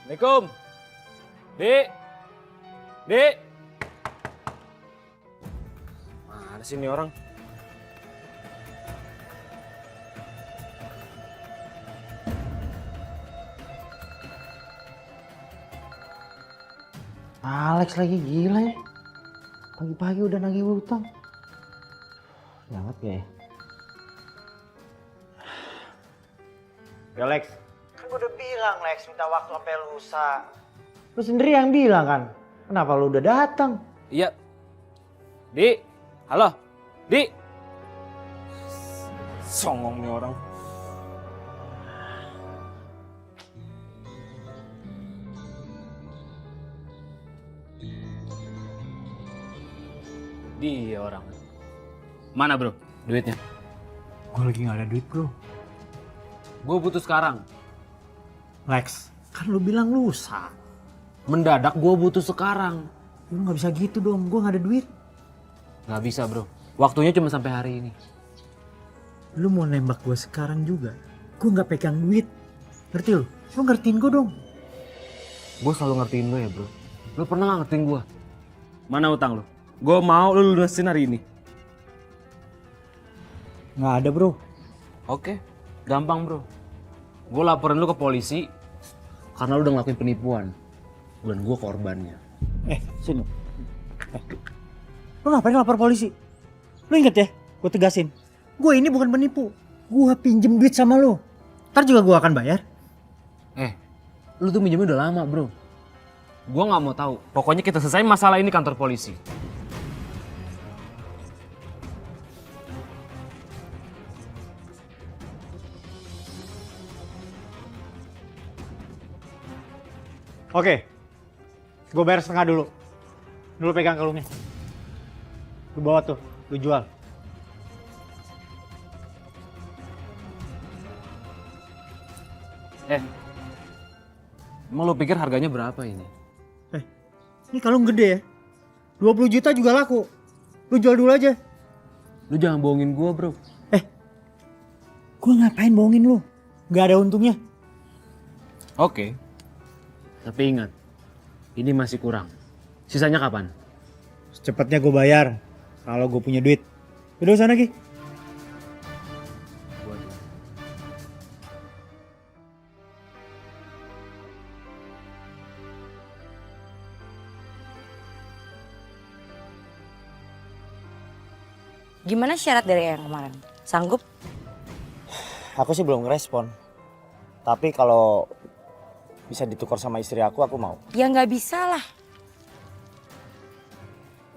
Assalamualaikum. Dik. Dik. Mana sih ini orang? Alex lagi gila ya. Pagi-pagi udah nagih utang. Jangan ya. Ya Lex, kan gue udah bilang Lex minta waktu sampai lusa. Lu sendiri yang bilang kan, kenapa lu udah datang? Iya. Dik. Halo. Dik. Songong nih orang. Dia orang. Mana bro duitnya? Gue lagi gak ada duit bro. Gue butuh sekarang. Lex, kan lu bilang lusa. Mendadak gue butuh sekarang. Lu gak bisa gitu dong, gue gak ada duit. Gak bisa bro. Waktunya cuma sampai hari ini. Lu mau nembak gue sekarang juga, gue gak pegang duit. Ngerti lu? Lu ngertiin gue dong. Gue selalu ngertiin lo ya bro. Lo pernah gak ngertiin gue? Mana utang lo? Gue mau lo lunasin hari ini. Gak ada bro. Oke, gampang bro. Gue laporin lo ke polisi karena lo udah ngelakuin penipuan. Dan gue korbannya. Sini. Lu ngapain lapor polisi? Lu inget ya, gue tegasin. Gue ini bukan penipu. Gue pinjem duit sama lu. Ntar juga gue akan bayar. Lo tuh minjemnya udah lama bro. Gue gak mau tahu. Pokoknya kita selesai masalah ini kantor polisi. Oke, gue bayar setengah dulu. Dulu pegang kalungnya. Lu bawa tuh, lu jual. Emang lo pikir harganya berapa ini? Ini kalung gede ya. 20 juta juga laku. Lu jual dulu aja. Lo jangan bohongin gue bro. Gue ngapain bohongin lu? Gak ada untungnya. Oke. Tapi ingat, ini masih kurang. Sisanya kapan? Secepatnya gue bayar. Kalau gue punya duit. Udah sana Ki. Gimana syarat dari yang kemarin? Sanggup? Aku sih belum ngerespon. Tapi kalau bisa ditukar sama istri aku mau. Ya nggak bisa lah.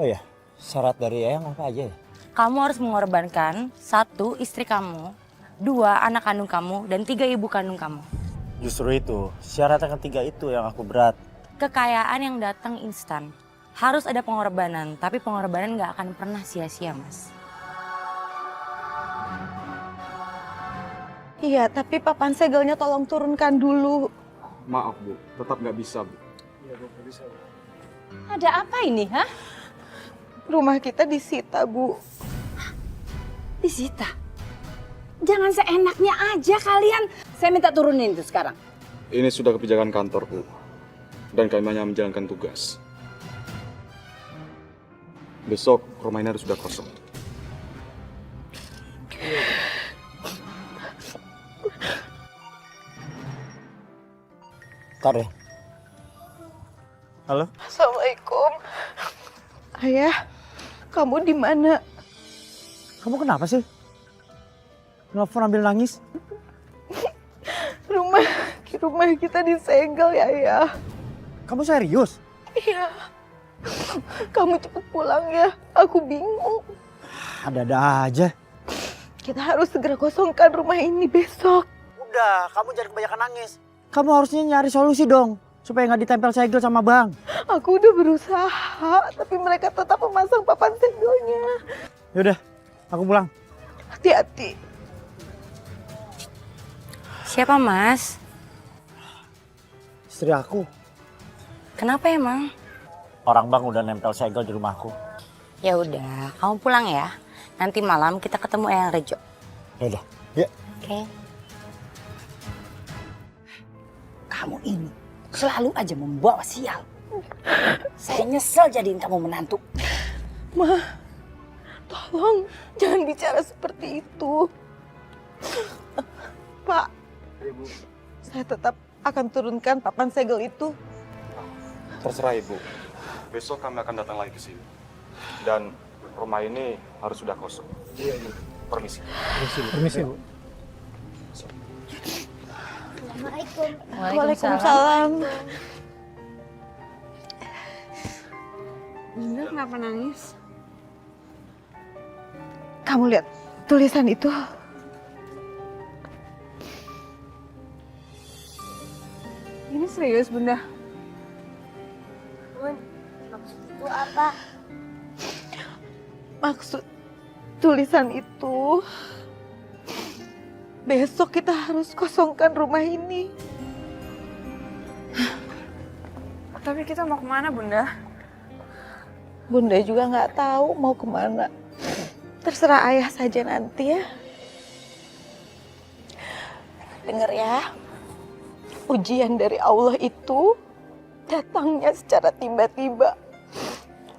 Oh ya, syarat dari Eyang apa aja ya? Kamu harus mengorbankan 1, istri kamu, 2, anak kandung kamu, dan 3, ibu kandung kamu. Justru itu, syarat yang ketiga itu yang aku berat. Kekayaan yang datang instan. Harus ada pengorbanan, tapi pengorbanan nggak akan pernah sia-sia, Mas. Iya, tapi papan segelnya tolong turunkan dulu. Maaf Bu, tetap nggak bisa Bu. Ada apa ini, hah? Rumah kita disita, Bu. Disita? Jangan seenaknya aja kalian. Saya minta turunin itu sekarang. Ini sudah kebijakan kantor Bu, dan kami hanya menjalankan tugas. Besok rumah ini harus sudah kosong. Ntar ya. Halo? Assalamualaikum. Ayah, kamu di mana? Kamu kenapa sih? Nelfon ambil nangis? Rumah kita disegel ya, Ayah. Kamu serius? Iya. Kamu cepet pulang ya. Aku bingung. Ada-ada aja. Kita harus segera kosongkan rumah ini besok. Udah, kamu jangan kebanyakan nangis. Kamu harusnya nyari solusi dong. Supaya nggak ditempel segel sama bank. Aku udah berusaha, tapi mereka tetap memasang papan segelnya. Yaudah, aku pulang. Hati-hati. Siapa, Mas? Istri aku. Kenapa emang? Orang bank udah nempel segel di rumahku. Ya udah, kamu pulang ya. Nanti malam kita ketemu Eyang Rejo. Yaudah, yuk. Oke. Kamu ini Selalu aja membawa sial. Saya nyesel jadiin kamu menantu. Ma, tolong jangan bicara seperti itu. Pak, saya tetap akan turunkan papan segel itu. Terserah Ibu. Besok kami akan datang lagi ke sini. Dan rumah ini harus sudah kosong. Iya, Ibu. Permisi. Permisi, Bu. Waalaikumsalam. Bunda kenapa nangis? Kamu lihat tulisan itu? Ini serius Bunda? Itu apa? Maksud tulisan itu, besok kita harus kosongkan rumah ini. Tapi kita mau kemana Bunda? Bunda juga nggak tahu mau kemana. Terserah ayah saja nanti ya. Dengar ya, ujian dari Allah itu datangnya secara tiba-tiba.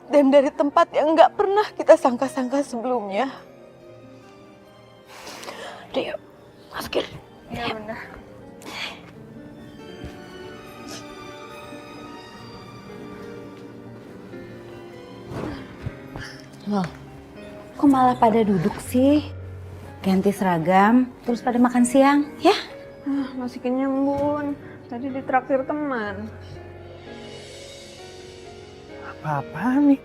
Dan dari tempat yang nggak pernah kita sangka-sangka sebelumnya. Udah yuk, masukin. Iya Bunda. Loh, kok malah pada duduk sih? Ganti seragam, terus pada makan siang, ya? Masih kenyang Bun. Tadi ditraktir teman. Apa-apaan nih?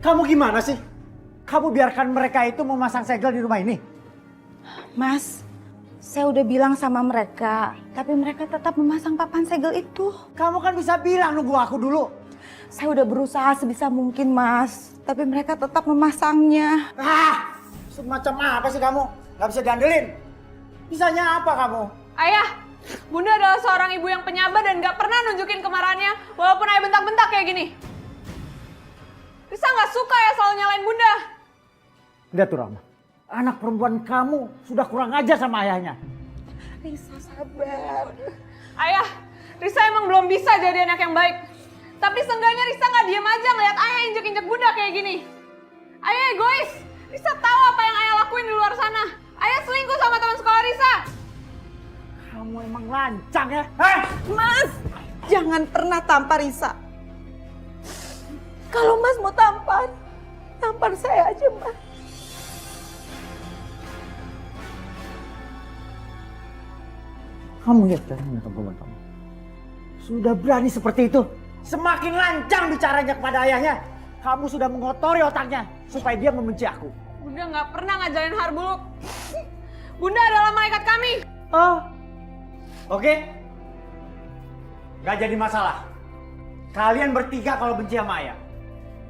Kamu gimana sih? Kamu biarkan mereka itu memasang segel di rumah ini? Mas, saya udah bilang sama mereka, tapi mereka tetap memasang papan segel itu. Kamu kan bisa bilang nunggu aku dulu. Saya udah berusaha sebisa mungkin, Mas, tapi mereka tetap memasangnya. Semacam apa sih kamu? Gak bisa diandelin. Bisanya apa kamu? Ayah, Bunda adalah seorang ibu yang penyabar dan gak pernah nunjukin kemarahannya walaupun ayah bentak-bentak kayak gini. Risa gak suka ya selalu nyalain Bunda. Lihat tuh Rama, anak perempuan kamu sudah kurang ajar sama ayahnya. Risa sabar. Ayah, Risa emang belum bisa jadi anak yang baik. Tapi seenggaknya Risa gak diem aja ngeliat ayah injek-injek Bunda kayak gini. Ayah egois. Risa tahu apa yang ayah lakuin di luar sana. Ayah selingkuh sama teman sekolah Risa. Kamu emang lancang ya? Mas, jangan pernah tampar Risa. Kalau Mas mau tampar saya aja, Mas. Kamu lihat caranya perempuan kamu. Sudah berani seperti itu. Semakin lancang bicaranya kepada ayahnya. Kamu sudah mengotori otaknya supaya dia membenci aku. Bunda gak pernah ngajarin hal buruk. Bunda adalah malaikat kami. Oh, oke. Gak jadi masalah. Kalian bertiga kalau benci sama ayah.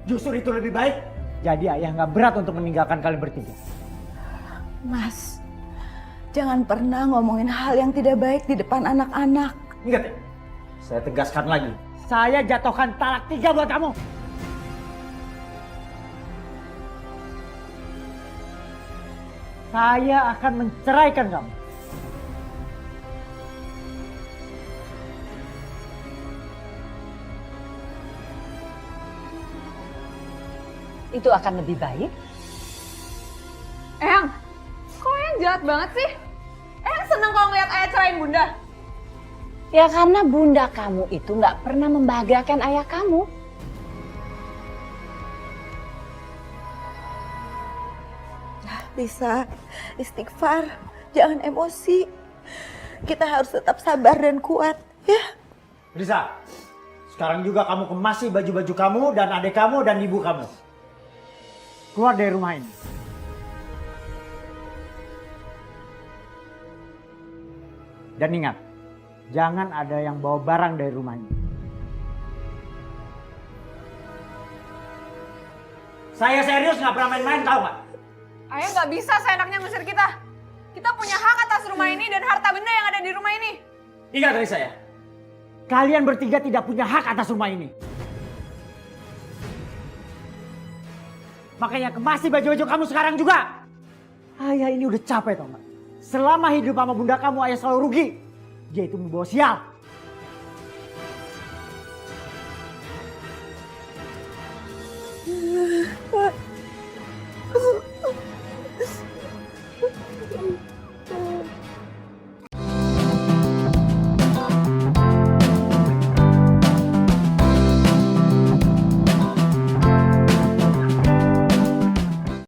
Justru itu lebih baik. Jadi ayah gak berat untuk meninggalkan kalian bertiga. Mas, jangan pernah ngomongin hal yang tidak baik di depan anak-anak. Ingat ya, saya tegaskan lagi. Saya jatuhkan talak 3 buat kamu. Saya akan menceraikan kamu. Itu akan lebih baik. Eyang, kok Eyang jahat banget sih? Eyang seneng kalau ngeliat ayah cerain Bunda. Ya karena bunda kamu itu nggak pernah membahagiakan ayah kamu. Risa, istighfar, jangan emosi. Kita harus tetap sabar dan kuat, ya. Risa, sekarang juga kamu kemasi baju-baju kamu dan adik kamu dan ibu kamu. Keluar dari rumah ini. Dan ingat, jangan ada yang bawa barang dari rumah ini. Saya serius nggak pernah main-main, tahu nggak? Ayah nggak bisa seenaknya ngusir kita. Kita punya hak atas rumah ini dan harta benda yang ada di rumah ini. Ingat dari saya, kalian bertiga tidak punya hak atas rumah ini. Makanya kemasi baju-baju kamu sekarang juga. Ayah ini udah capek tau gak? Selama hidup sama bunda kamu ayah selalu rugi. Dia itu membawa sial.